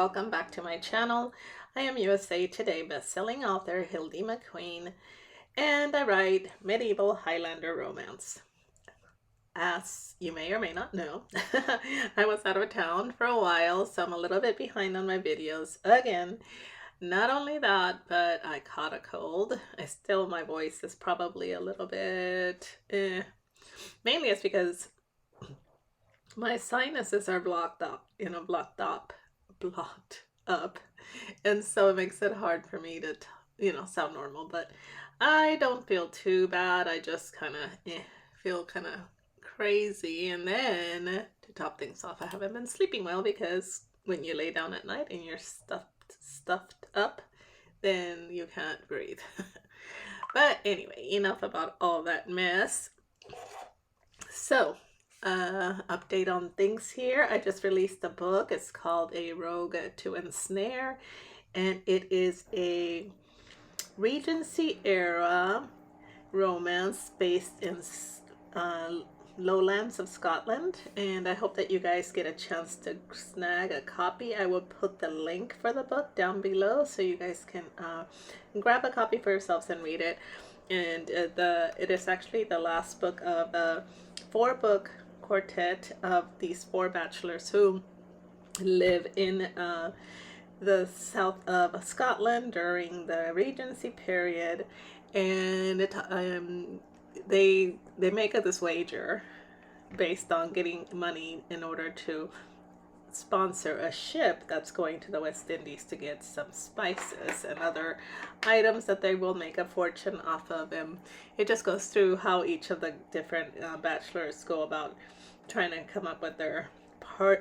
welcome back to my channel. I am USA Today best-selling author Hildie McQueen, and I write medieval Highlander romance. As you may or may not know, I was out of town for a while, so I'm a little bit behind on my videos again. Not only that, but I caught a cold. My voice is probably a little bit, mainly it's because my sinuses are blocked up, and so it makes it hard for me to sound normal. But I don't feel too bad. I just kind of feel kind of crazy. And then to top things off, I haven't been sleeping well because when you lay down at night and you're stuffed up, then you can't breathe. But anyway, enough about all that mess. So update on things here. I just released a book. It's called A Rogue to Ensnare, and it is a Regency era romance based in lowlands of Scotland, and I hope that you guys get a chance to snag a copy. I will put the link for the book down below so you guys can grab a copy for yourselves and read it. And it is actually the last book of a 4-book quartet of these 4 bachelors who live in the south of Scotland during the Regency period, and they make this wager based on getting money in order to sponsor a ship that's going to the West Indies to get some spices and other items that they will make a fortune off of. And it just goes through how each of the different bachelors go about trying to come up with their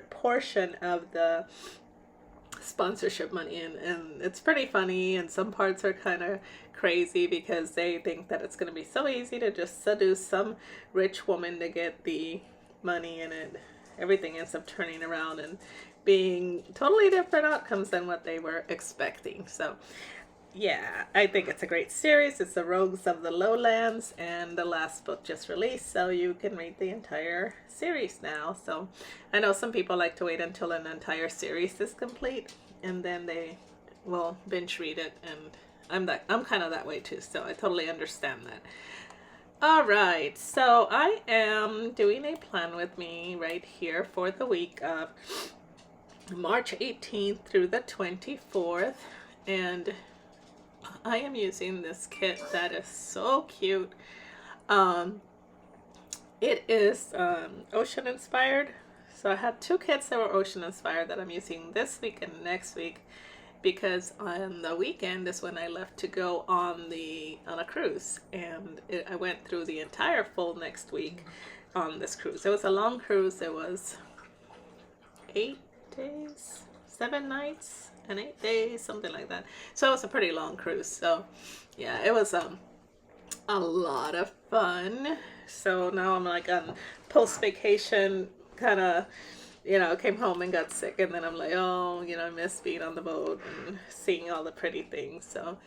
portion of the sponsorship money, and it's pretty funny, and some parts are kind of crazy because they think that it's going to be so easy to just seduce some rich woman to get the money, and everything ends up turning around and being totally different outcomes than what they were expecting. So yeah, I think it's a great series. It's the Rogues of the Lowlands, and the last book just released, so you can read the entire series now. So I know some people like to wait until an entire series is complete and then they will binge read it, and I'm kind of that way too, so I totally understand that. All right, so I am doing a plan with me right here for the week of March 18th through the 24th, and I am using this kit that is so cute. It is ocean inspired. So I had 2 kits that were ocean inspired that I'm using this week and next week, because on the weekend is when I left to go on a cruise, and I went through the entire full next week on this cruise. It was a long cruise. It was 8 days, 7 nights, and 8 days, something like that. So it was a pretty long cruise. So yeah, it was a lot of fun. So now I'm like on post vacation kind of, came home and got sick, and then I'm like, oh, I miss being on the boat and seeing all the pretty things. So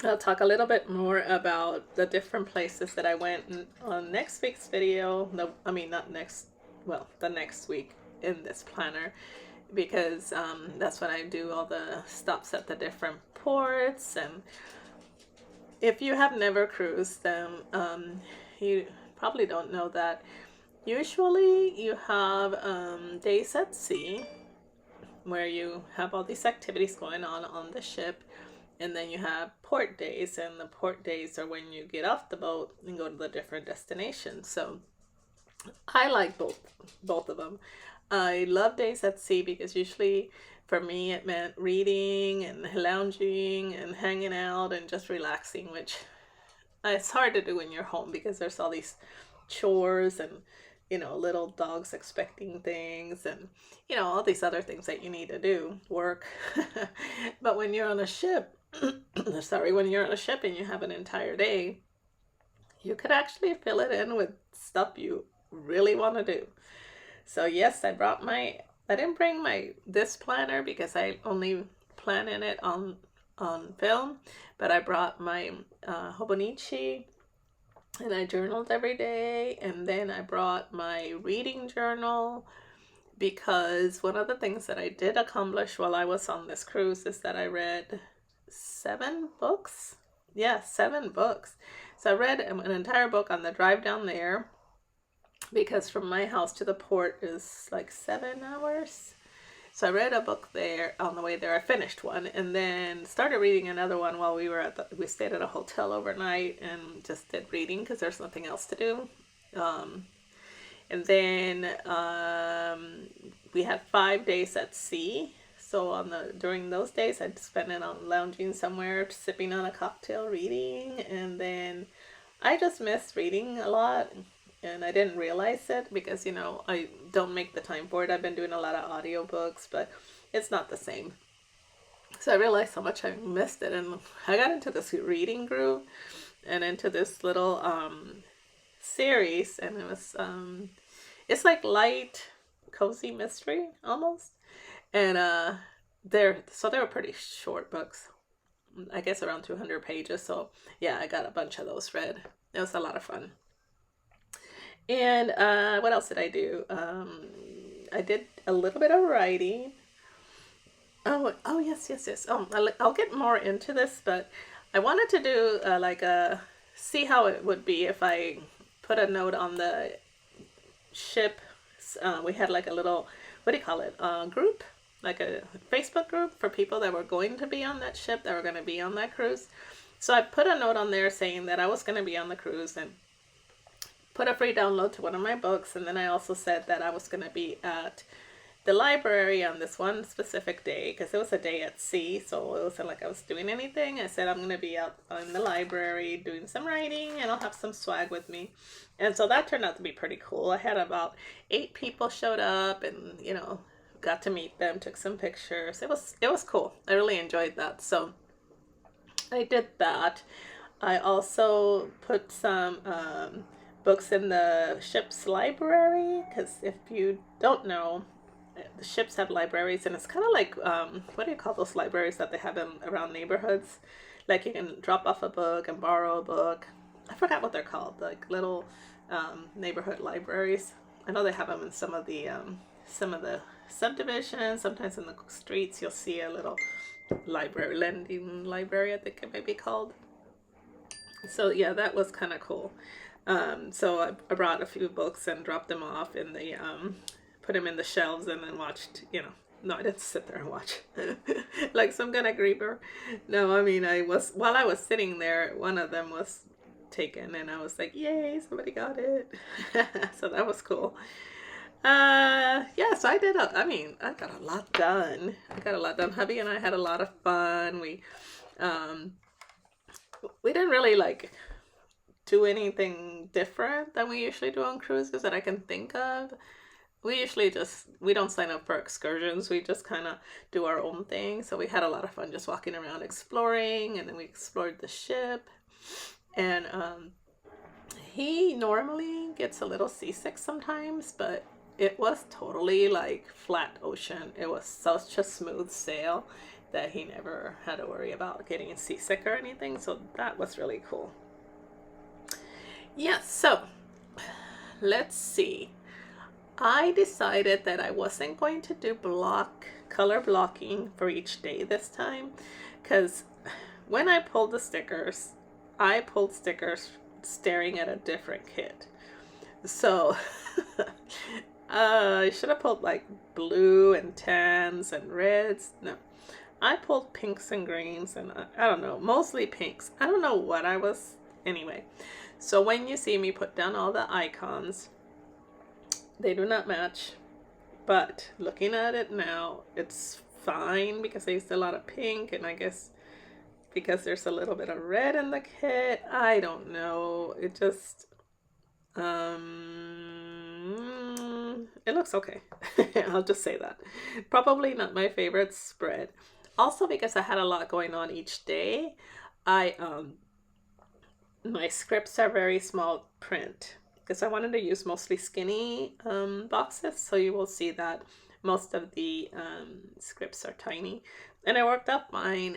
I'll talk a little bit more about the different places that I went on next week's video. No, I mean, not next, well, the next week in this planner, because that's when I do all the stops at the different ports. And if you have never cruised, then you probably don't know that usually you have days at sea where you have all these activities going on the ship, and then you have port days, and the port days are when you get off the boat and go to the different destinations. So I like both of them. I love days at sea because usually for me it meant reading and lounging and hanging out and just relaxing, which it's hard to do when you're home because there's all these chores and little dogs expecting things, and all these other things that you need to do, work. But when you're on a ship, when you're on a ship and you have an entire day, you could actually fill it in with stuff you really want to do. So yes, I didn't bring this planner because I only plan in it on film, but I brought my Hobonichi, and I journaled every day, and then I brought my reading journal, because one of the things that I did accomplish while I was on this cruise is that I read 7 books. Yeah, 7 books. So I read an entire book on the drive down there, because from my house to the port is like 7 hours. So I read a book there on the way there. I finished one and then started reading another one while we were we stayed at a hotel overnight and just did reading because there's nothing else to do. And then we had 5 days at sea. So during those days, I'd spend it on lounging somewhere, sipping on a cocktail, reading, and then I just missed reading a lot. And I didn't realize it because, I don't make the time for it. I've been doing a lot of audiobooks, but it's not the same. So I realized how much I missed it. And I got into this reading groove and into this little series. And it was, it's like light, cozy mystery almost. And they were pretty short books. I guess around 200 pages. So yeah, I got a bunch of those read. It was a lot of fun. And what else did I do? I did a little bit of writing. Oh, yes. I'll get more into this, but I wanted to do see how it would be if I put a note on the ship. We had like a little, what do you call it? Group, like a Facebook group for people that were going to be on that ship, that were going to be on that cruise. So I put a note on there saying that I was going to be on the cruise and put a free download to one of my books. And then I also said that I was going to be at the library on this one specific day because it was a day at sea, so it wasn't like I was doing anything. I said I'm going to be out in the library doing some writing and I'll have some swag with me. And so that turned out to be pretty cool. I had about 8 people showed up and, got to meet them, took some pictures. It was cool. I really enjoyed that. So I did that. I also put some books in the ship's library, because if you don't know, the ships have libraries, and it's kind of like what do you call those libraries that they have around neighborhoods? Like you can drop off a book and borrow a book. I forgot what they're called, like little neighborhood libraries. I know they have them in some of the subdivisions. Sometimes in the streets you'll see a little library, lending library, I think it may be called. So yeah, that was kind of cool. So I brought a few books and dropped them off in the, put them in the shelves and then watched, no, I didn't sit there and watch like some kind of creeper. No, I mean, while I was sitting there, one of them was taken and I was like, yay, somebody got it. So that was cool. Yeah, so I got a lot done. Hubby and I had a lot of fun. We didn't really do anything different than we usually do on cruises that I can think of. We don't sign up for excursions. We just kind of do our own thing. So we had a lot of fun just walking around exploring, and then we explored the ship. And he normally gets a little seasick sometimes, but it was totally like flat ocean. It was such a smooth sail that he never had to worry about getting seasick or anything. So that was really cool. Yeah, so let's see. I decided that I wasn't going to do color blocking for each day this time, because when I pulled the stickers, I pulled stickers staring at a different kit. So I should have pulled like blue and tans and reds. No, I pulled pinks and greens, and I don't know, mostly pinks. I don't know what I was. Anyway, so when you see me put down all the icons, they do not match. But looking at it now, it's fine because I used a lot of pink, and I guess because there's a little bit of red in the kit, I don't know. It just, it looks okay. I'll just say that. Probably not my favorite spread. Also because I had a lot going on each day, my scripts are very small print because I wanted to use mostly skinny boxes. So you will see that most of the scripts are tiny, and it worked out fine.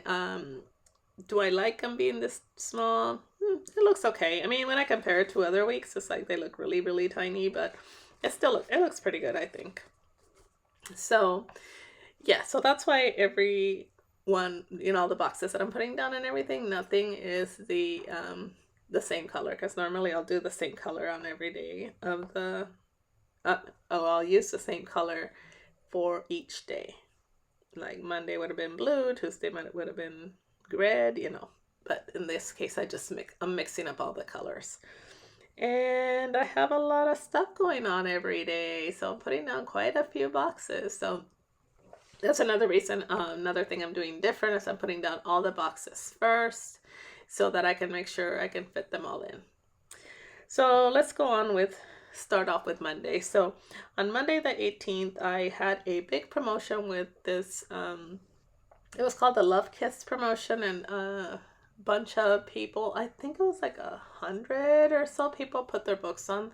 Do I like them being this small? It looks okay. I mean, when I compare it to other weeks, it's like they look really, really tiny, but it looks pretty good, I think. So yeah, so that's why every one, the boxes that I'm putting down and everything, nothing is the same color, because normally I'll do the same color on every day of the uh, I'll use the same color for each day. Like Monday would have been blue, Tuesday would have been red. But in this case, I'm mixing up all the colors. And I have a lot of stuff going on every day, so I'm putting down quite a few boxes. So that's another reason. Another thing I'm doing different is I'm putting down all the boxes first so that I can make sure I can fit them all in. So let's go on start off with Monday. So on Monday the 18th, I had a big promotion with this, it was called the Love Kiss promotion, and a bunch of people, I think it was like 100 or so people, put their books on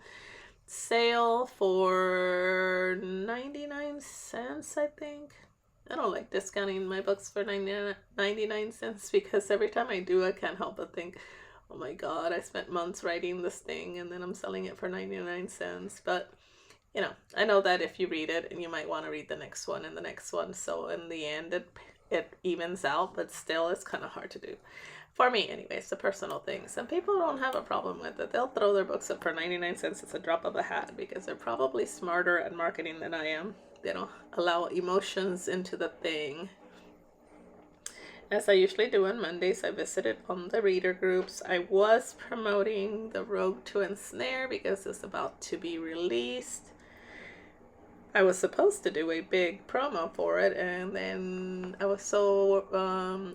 sale for 99 cents, I think. I don't like discounting my books for 99 cents, because every time I do, I can't help but think, oh my god, I spent months writing this thing and then I'm selling it for 99 cents. But I know that if you read it, and you might want to read the next one and the next one, so in the end it evens out, but still it's kind of hard to do. For me anyway, it's a personal thing. Some people don't have a problem with it. They'll throw their books up for 99 cents. It's a drop of a hat, because they're probably smarter at marketing than I am. They don't allow emotions into the thing. As I usually do on Mondays, I visited on the reader groups. I was promoting The Rogue to Ensnare because it's about to be released. I was supposed to do a big promo for it, and then I was so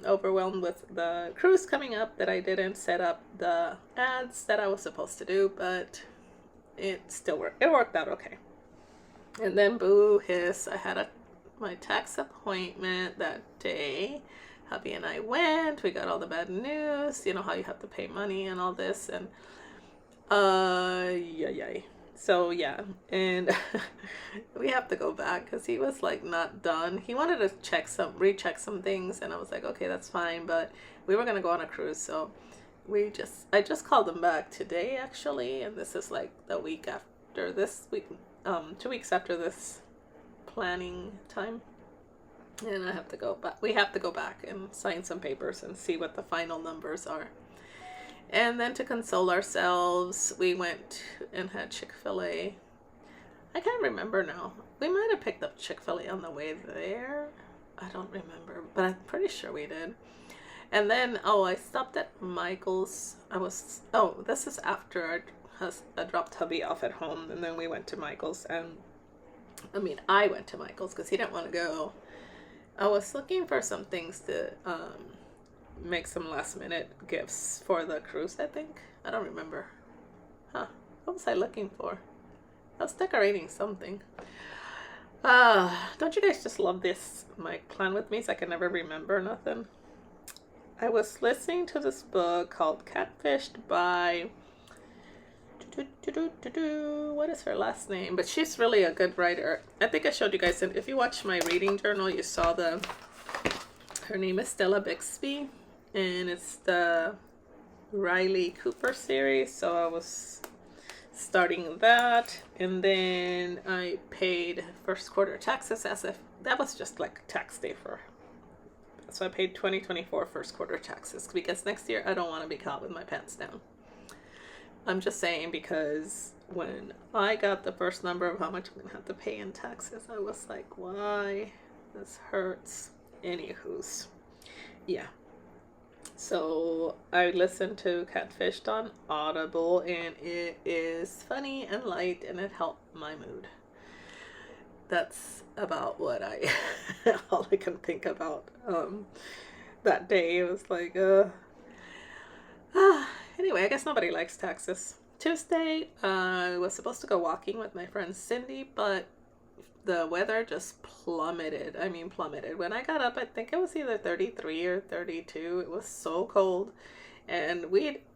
overwhelmed with the cruise coming up that I didn't set up the ads that I was supposed to do, but it still worked. It worked out okay. And then boo hiss, I had my tax appointment that day. Hubby and I went. We got all the bad news. You know how you have to pay money and all this, and yeah. So yeah, and we have to go back because he was like not done. He wanted to recheck some things, and I was like, okay, that's fine. But we were gonna go on a cruise, so I just called him back today actually, and this is like the week after this week, 2 weeks after this planning time. And I have to go back. We have to go back and sign some papers and see what the final numbers are. And then to console ourselves, we went and had Chick-fil-A. I can't remember now. We might have picked up Chick-fil-A on the way there. I don't remember, but I'm pretty sure we did. And then, I stopped at Michael's. This is after I dropped hubby off at home, and then we went to Michael's. And I went to Michael's because he didn't want to go. I was looking for some things to make some last minute gifts for the cruise, I think. I don't remember. What was I looking for? I was decorating something. Don't you guys just love this, my plan with me, so I can never remember nothing? I was listening to this book called Catfished by... What is her last name? But she's really a good writer. I think I showed you guys, and if you watch my reading journal, you saw her name is Stella Bixby, and it's the Riley Cooper series. So I was starting that, and then I paid first quarter taxes as if that was just like tax day so I paid 2024 first quarter taxes, because next year I don't want to be caught with my pants down. I'm just saying, because when I got the first number of how much I'm going to have to pay in taxes, I was like, why? This hurts. Anywho's. Yeah. So I listened to Catfished on Audible, and it is funny and light, and it helped my mood. That's about what all I can think about that day. It was like, anyway, I guess nobody likes taxes. Tuesday, I was supposed to go walking with my friend Cindy, but the weather just plummeted. Plummeted. When I got up, I think it was either 33 or 32. It was so cold. And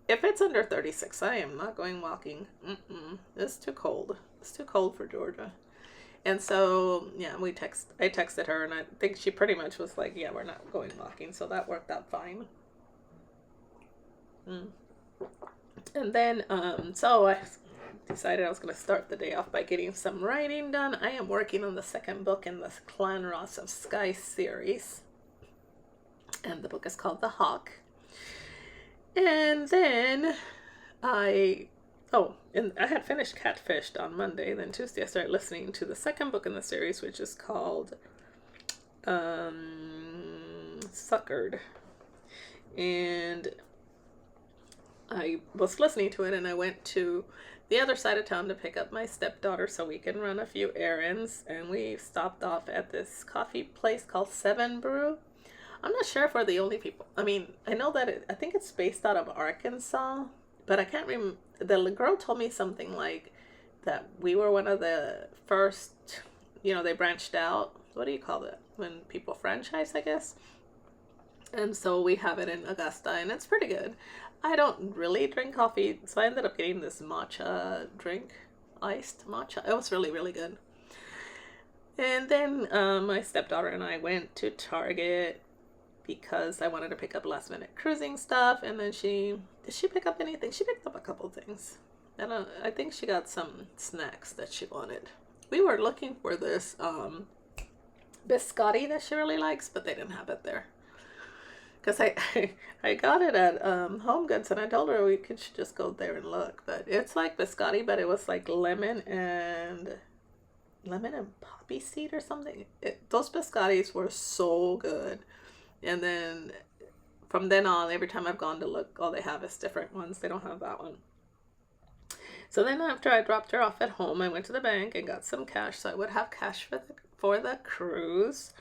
if it's under 36, I am not going walking. It's too cold. It's too cold for Georgia. And so, yeah, I texted her, and I think she pretty much was like, yeah, we're not going walking. So that worked out fine. And then, so I decided I was going to start the day off by getting some writing done. I am working on the second book in the Clan Ross of Sky series. And the book is called The Hawk. And then I had finished Catfished on Monday. Then Tuesday I started listening to the second book in the series, which is called Suckered. And I was listening to it, and I went to the other side of town to pick up my stepdaughter so we can run a few errands. And we stopped off at this coffee place called Seven Brew. I'm not sure if we're the only people. I mean, I know that I think it's based out of Arkansas, but I can't remember. The girl told me something like that we were one of the first, they branched out. What do you call it? When people franchise, I guess. And so we have it in Augusta, and it's pretty good. I don't really drink coffee, so I ended up getting this matcha drink, iced matcha. It was really, really good. And then my stepdaughter and I went to Target because I wanted to pick up last minute cruising stuff. And then did she pick up anything? She picked up a couple things. And I think she got some snacks that she wanted. We were looking for this biscotti that she really likes, but they didn't have it there. Because I got it at Home Goods, and I told her we should just go there and look. But it's like biscotti, but it was like lemon and poppy seed or something. Those biscottis were so good. And then from then on, every time I've gone to look, all they have is different ones. They don't have that one. So then after I dropped her off at home, I went to the bank and got some cash so I would have cash for the cruise.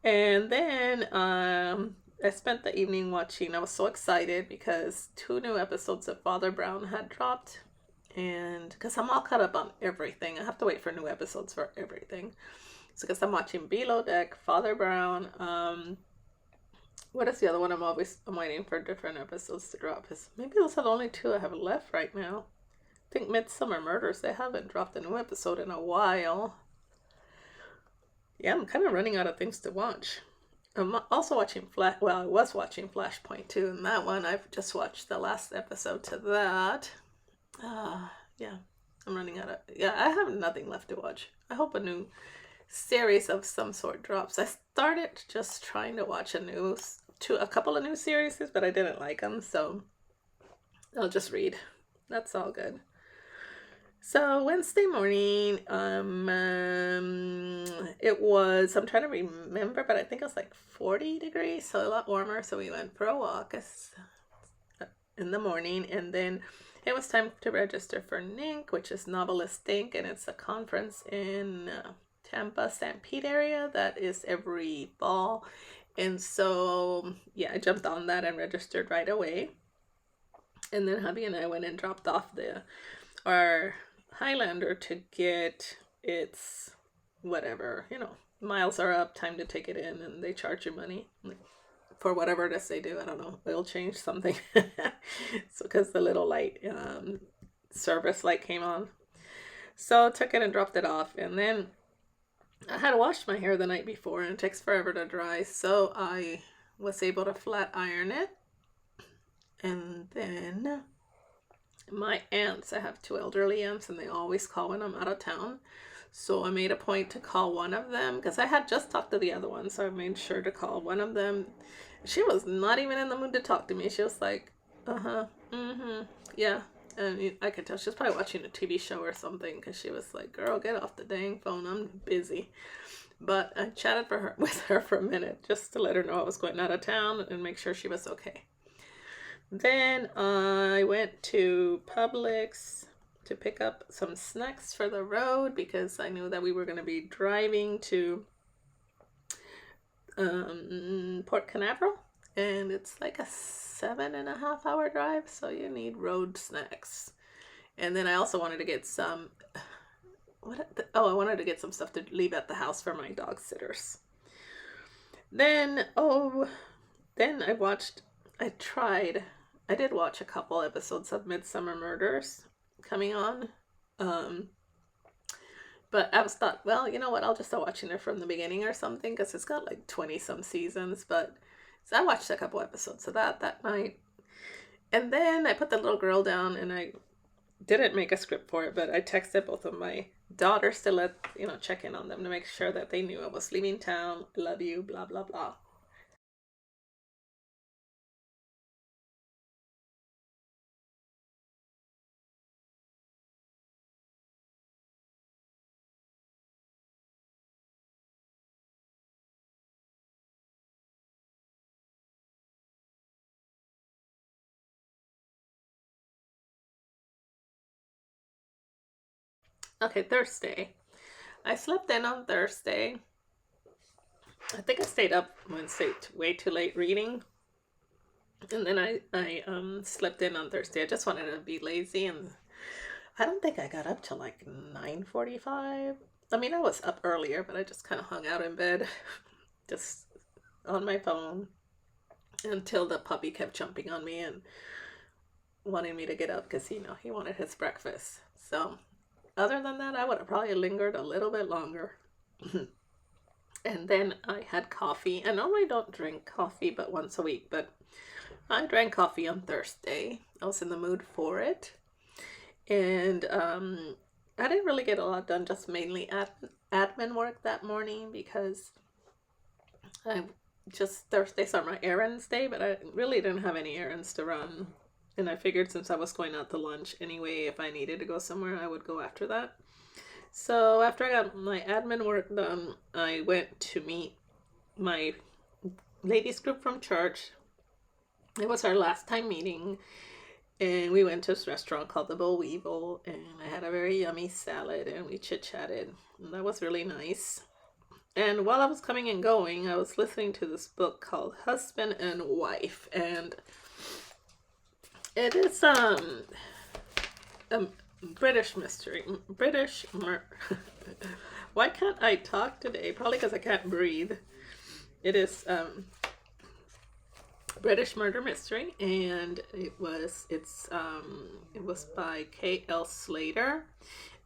And then I spent the evening watching. I was so excited because 2 new episodes of Father Brown had dropped. And because I'm all caught up on everything. I have to wait for new episodes for everything. So because I'm watching Below Deck, Father Brown. What is the other one? I'm waiting for different episodes to drop. Maybe those are the only 2 I have left right now. I think Midsummer Murders, they haven't dropped a new episode in a while. Yeah, I'm kind of running out of things to watch. I'm also watching I was watching Flashpoint too, and that one, I've just watched the last episode to that. Yeah, I'm running out of, I have nothing left to watch. I hope a new series of some sort drops. I started just trying to watch a couple of new series, but I didn't like them, so I'll just read. That's all good. So Wednesday morning, I'm trying to remember, but I think it was like 40 degrees, so a lot warmer. So we went for a walk in the morning, and then it was time to register for NINC, which is Novelist Inc., and it's a conference in Tampa, St. Pete area that is every fall. And so, I jumped on that and registered right away. And then hubby and I went and dropped off our Highlander to get its whatever, miles are up, time to take it in, and they charge you money for whatever it is they do. I don't know, oil change, something. So because the little light, service light came on. So took it and dropped it off, and then I had washed my hair the night before, and it takes forever to dry, so I was able to flat iron it. And then my aunts, I have 2 elderly aunts, and they always call when I'm out of town. So I made a point to call one of them because I had just talked to the other one. So I made sure to call one of them. She was not even in the mood to talk to me. She was like, yeah. And I could tell she was probably watching a TV show or something because she was like, girl, get off the dang phone. I'm busy. But I chatted with her for a minute just to let her know I was going out of town and make sure she was okay. Then I went to Publix to pick up some snacks for the road because I knew that we were going to be driving to Port Canaveral, and it's like a 7.5 hour drive, so you need road snacks. And then I also wanted to get some I wanted to get some stuff to leave at the house for my dog sitters. Then I did watch a couple episodes of Midsummer Murders coming on. But I thought, well, you know what? I'll just start watching it from the beginning or something because it's got like 20 some seasons. But so I watched a couple episodes of that night. And then I put the little girl down and I didn't make a script for it, but I texted both of my daughters to let, check in on them to make sure that they knew I was leaving town. I love you, blah, blah, blah. Okay, Thursday. I slept in on Thursday. I think I stayed up Wednesday way too late reading. And then I slept in on Thursday. I just wanted to be lazy, and I don't think I got up till like 9:45. I mean, I was up earlier, but I just kind of hung out in bed, just on my phone until the puppy kept jumping on me and wanting me to get up because he wanted his breakfast. So other than that, I would have probably lingered a little bit longer. And then I had coffee. I normally don't drink coffee but once a week, but I drank coffee on Thursday. I was in the mood for it. And I didn't really get a lot done, just mainly admin work that morning because I just Thursdays are my errands day, but I really didn't have any errands to run. And I figured since I was going out to lunch anyway, if I needed to go somewhere, I would go after that. So after I got my admin work done, I went to meet my ladies group from church. It was our last time meeting, and we went to this restaurant called the Boll Weevil, and I had a very yummy salad, and we chit-chatted, and that was really nice. And while I was coming and going, I was listening to this book called Husband and Wife, and it is a British mystery. Why can't I talk today? Probably because I can't breathe. It is British murder mystery, and it was by K.L. Slater,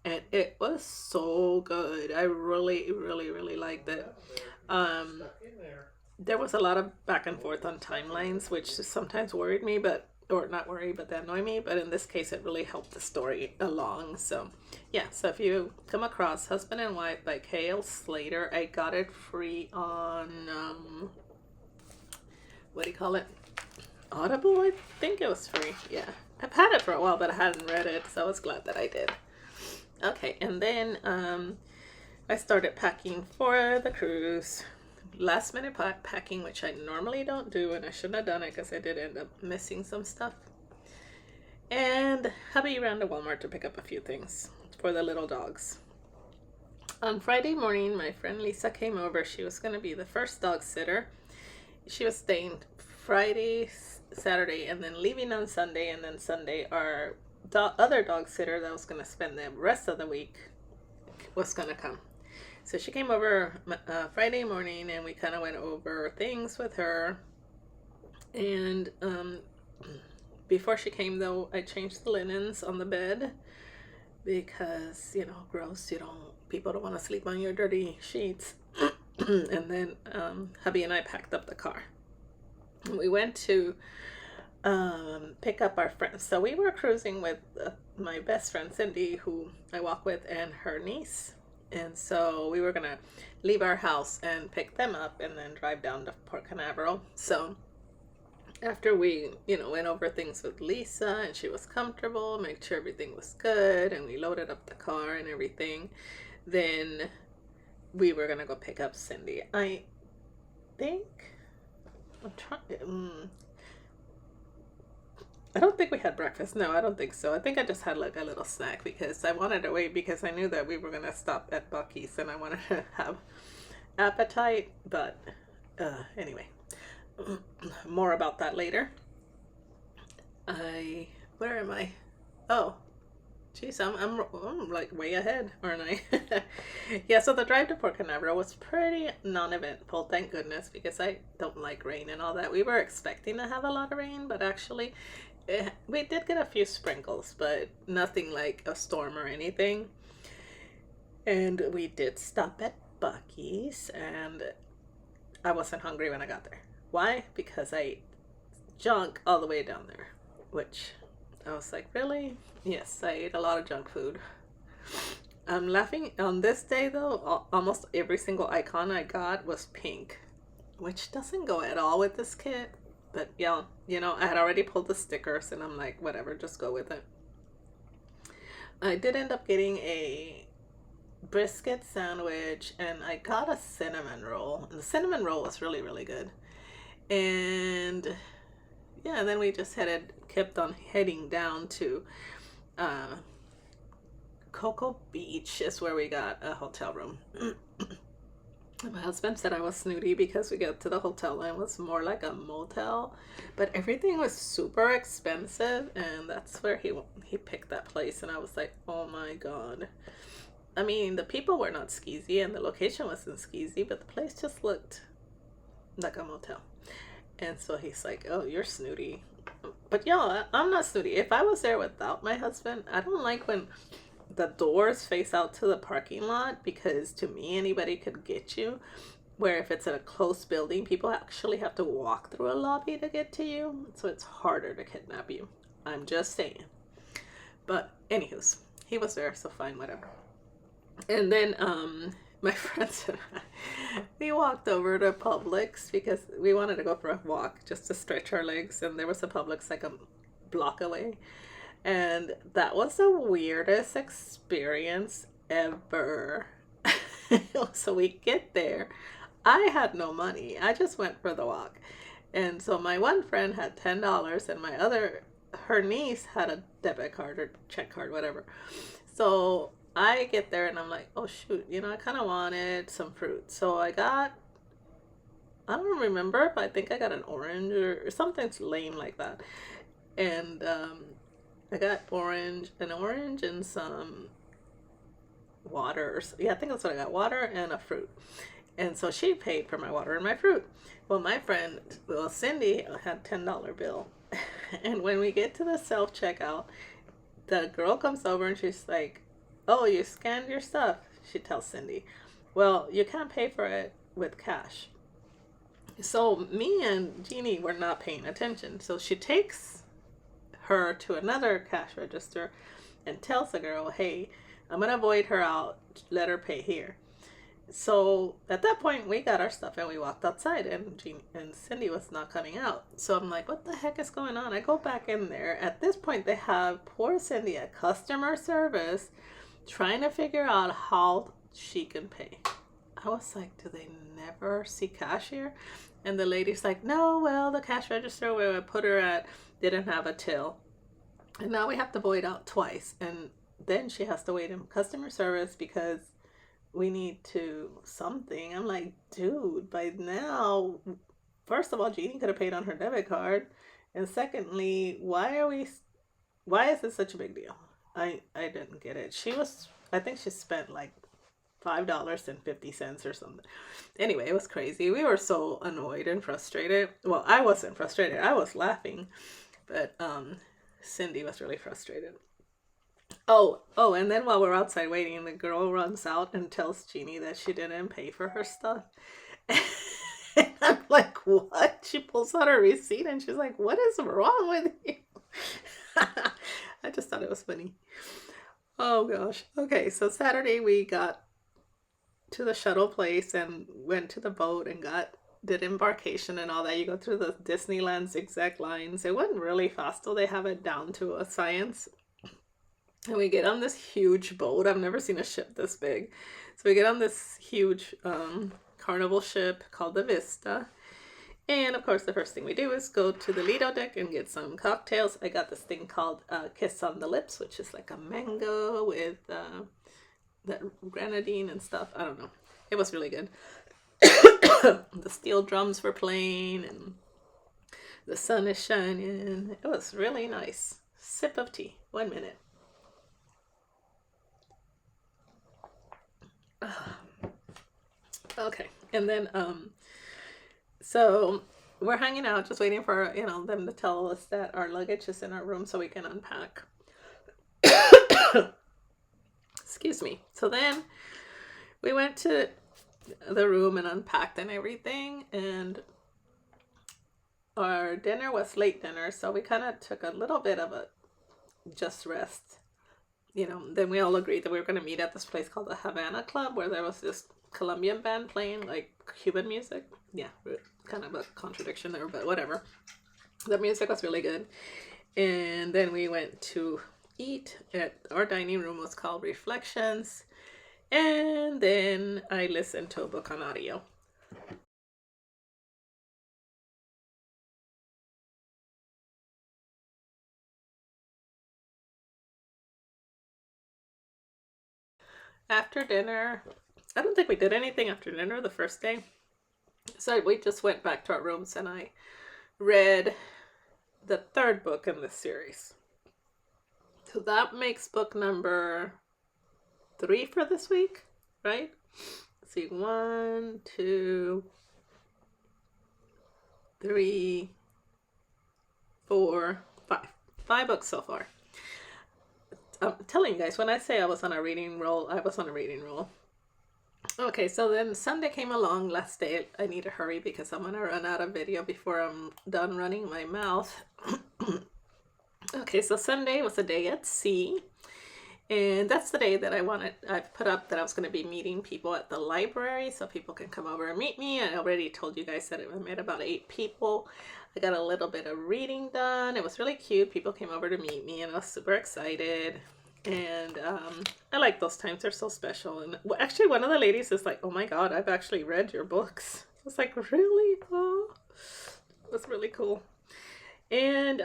and it was so good. I really, really, really liked it. There was a lot of back and forth on timelines, which sometimes worried me, or not worry, but they annoy me. But in this case, it really helped the story along. So, yeah. So if you come across Husband and Wife by K.L. Slater, I got it free on what do you call it? Audible, I think it was free. Yeah, I've had it for a while, but I hadn't read it, so I was glad that I did. Okay, and then I started packing for the cruise. Last minute packing, which I normally don't do, and I shouldn't have done it because I did end up missing some stuff. And hubby ran to Walmart to pick up a few things for the little dogs. On Friday morning, my friend Lisa came over. She was going to be the first dog sitter. She was staying Friday, Saturday, and then leaving on Sunday. And then Sunday, our other dog sitter that was going to spend the rest of the week was going to come. So she came over Friday morning, and we kind of went over things with her. And before she came, though, I changed the linens on the bed because, gross. People don't want to sleep on your dirty sheets. And then hubby and I packed up the car. We went to pick up our friends. So we were cruising with my best friend Cindy, who I walk with, and her niece. And so we were going to leave our house and pick them up and then drive down to Port Canaveral. So after we, went over things with Lisa and she was comfortable, made sure everything was good, and we loaded up the car and everything, then we were going to go pick up Cindy. I think, I'm trying, I don't think we had breakfast. No, I don't think so. I think I just had like a little snack because I wanted to wait because I knew that we were going to stop at Buc-ee's and I wanted to have appetite. But anyway, more about that later. Where am I? Oh, geez, I'm like way ahead, aren't I? Yeah, so the drive to Port Canaveral was pretty non-eventful, thank goodness, because I don't like rain and all that. We were expecting to have a lot of rain, but actually we did get a few sprinkles, but nothing like a storm or anything. And we did stop at Buc-ee's, and I wasn't hungry when I got there. Why? Because I ate junk all the way down there, which I was like, really? Yes, I ate a lot of junk food. I'm laughing. On this day, though, almost every single icon I got was pink, which doesn't go at all with this kit. But yeah, I had already pulled the stickers, and I'm like, whatever, just go with it. I did end up getting a brisket sandwich, and I got a cinnamon roll. And the cinnamon roll was really, really good. And yeah, and then we just kept on heading down to Cocoa Beach is where we got a hotel room. My husband said I was snooty because we got to the hotel and it was more like a motel, but everything was super expensive, and that's where he picked that place. And I was like, oh my god. I mean, the people were not skeezy and the location wasn't skeezy, but the place just looked like a motel. And so he's like, oh, you're snooty. But yeah, I'm not snooty. If I was there without my husband, I don't like when the doors face out to the parking lot, because to me, anybody could get you. Where if it's in a close building, people actually have to walk through a lobby to get to you. So it's harder to kidnap you. I'm just saying. But anywho's, he was there, so fine, whatever. And then my friends and I, we walked over to Publix because we wanted to go for a walk just to stretch our legs, and there was a Publix like a block away. And that was the weirdest experience ever. So we get there. I had no money. I just went for the walk. And so my one friend had $10, and her niece had a debit card or check card, whatever. So I get there and I'm like, oh shoot, I kind of wanted some fruit. So I don't remember, but I think I got an orange or something lame like that. And I got an orange and some water. Yeah, I think that's what I got, water and a fruit. And so she paid for my water and my fruit. Well, Cindy had $10 bill. And when we get to the self-checkout, the girl comes over and she's like, oh, you scanned your stuff, she tells Cindy. Well, you can't pay for it with cash. So me and Jeannie were not paying attention. So she takes her to another cash register and tells the girl, hey, I'm going to void her out, let her pay here. So at that point, we got our stuff and we walked outside, and Cindy was not coming out. So I'm like, what the heck is going on? I go back in there. At this point, they have poor Cindy at customer service trying to figure out how she can pay. I was like, do they never see cash here? And the lady's like, no, well, the cash register where I put her at didn't have a till. And now we have to void out twice. And then she has to wait in customer service because we need to something. I'm like, dude, by now, first of all, Jeannie could have paid on her debit card. And secondly, why is this such a big deal? I didn't get it. I think she spent like $5.50 or something. Anyway, it was crazy. We were so annoyed and frustrated. Well, I wasn't frustrated. I was laughing. But Cindy was really frustrated. Oh, and then while we're outside waiting, the girl runs out and tells Jeannie that she didn't pay for her stuff. And I'm like, what? She pulls out her receipt and she's like, what is wrong with you? I just thought it was funny. Oh gosh. Okay, so Saturday we got to the shuttle place and went to the boat and did embarkation and all that. You go through the Disneyland zigzag lines. It went really fast, though. They have it down to a science. And we get on this huge boat. I've never seen a ship this big. So we get on this huge carnival ship called the Vista. And of course, the first thing we do is go to the Lido deck and get some cocktails. I got this thing called Kiss on the Lips, which is like a mango with that grenadine and stuff. I don't know. It was really good. The steel drums were playing and the sun is shining. It was really nice. Sip of tea. 1 minute. Okay. And then so we're hanging out, just waiting for them to tell us that our luggage is in our room so we can unpack. Excuse me. So then we went to the room and unpacked and everything, and our dinner was late dinner, so we kind of took a little bit of a just rest. Then we all agreed that we were going to meet at this place called the Havana Club, where there was this Colombian band playing like Cuban music. Yeah, kind of a contradiction there, but whatever. The music was really good. And then we went to eat at our dining room, was called Reflections. And then I listened to a book on audio. After dinner, I don't think we did anything after dinner the first day. So we just went back to our rooms and I read the third book in this series. So that makes book number 3 for this week, right? Let's see, 1, 2, 3, 4, 5. 5 books so far. I'm telling you guys, when I say I was on a reading roll, I was on a reading roll. Okay, so then Sunday came along. Last day, I need to hurry because I'm gonna run out of video before I'm done running my mouth. Okay, so Sunday was a day at sea, and that's the day that I've put up that I was going to be meeting people at the library so people can come over and meet me. I already told you guys that I met about 8 people. I got a little bit of reading done. It was really cute. People came over to meet me and I was super excited. And I like those times. They're so special. And actually one of the ladies is like, oh my God, I've actually read your books. I was like, really? Oh, it was really cool. And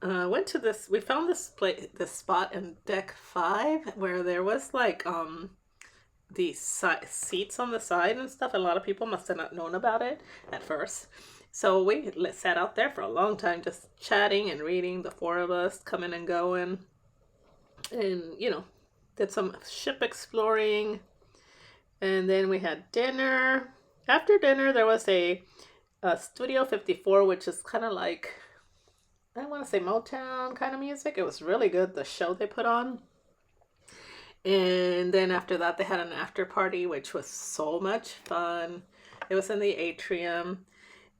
went to we found this spot in deck 5 where there was like these seats on the side and stuff. A lot of people must have not known about it at first. So we sat out there for a long time just chatting and reading, the 4 of us coming and going. And, did some ship exploring. And then we had dinner. After dinner, there was a Studio 54, which is kind of like, I want to say Motown kind of music. It was really good, the show they put on. And then after that, they had an after party, which was so much fun. It was in the atrium.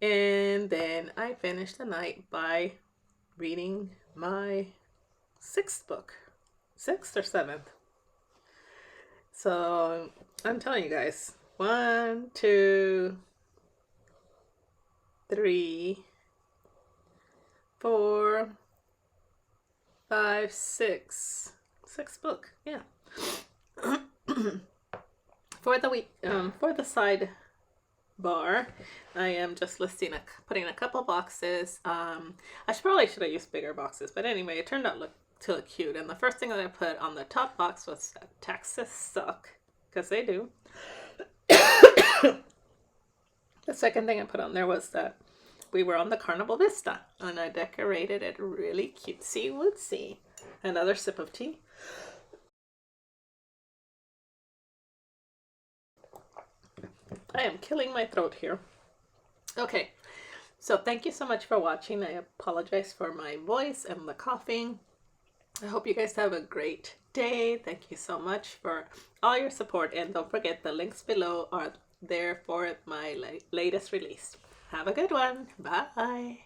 And then I finished the night by reading my 6th book. 6th or 7th. So I'm telling you guys, 1, 2, 3, 4, 5, 6. 6th book, yeah. For the week, for the side bar, I am just putting a couple boxes. I probably should have used bigger boxes, but anyway, it turned out to look cute. And the first thing that I put on the top box was that taxes suck, because they do. The second thing I put on there was that we were on the Carnival Vista, and I decorated it really cutesy wootsy. Another sip of tea. I am killing my throat here. Okay, so thank you so much for watching. I apologize for my voice and the coughing. I hope you guys have a great day. Thank you so much for all your support. And don't forget, the links below are there for my latest release. Have a good one. Bye.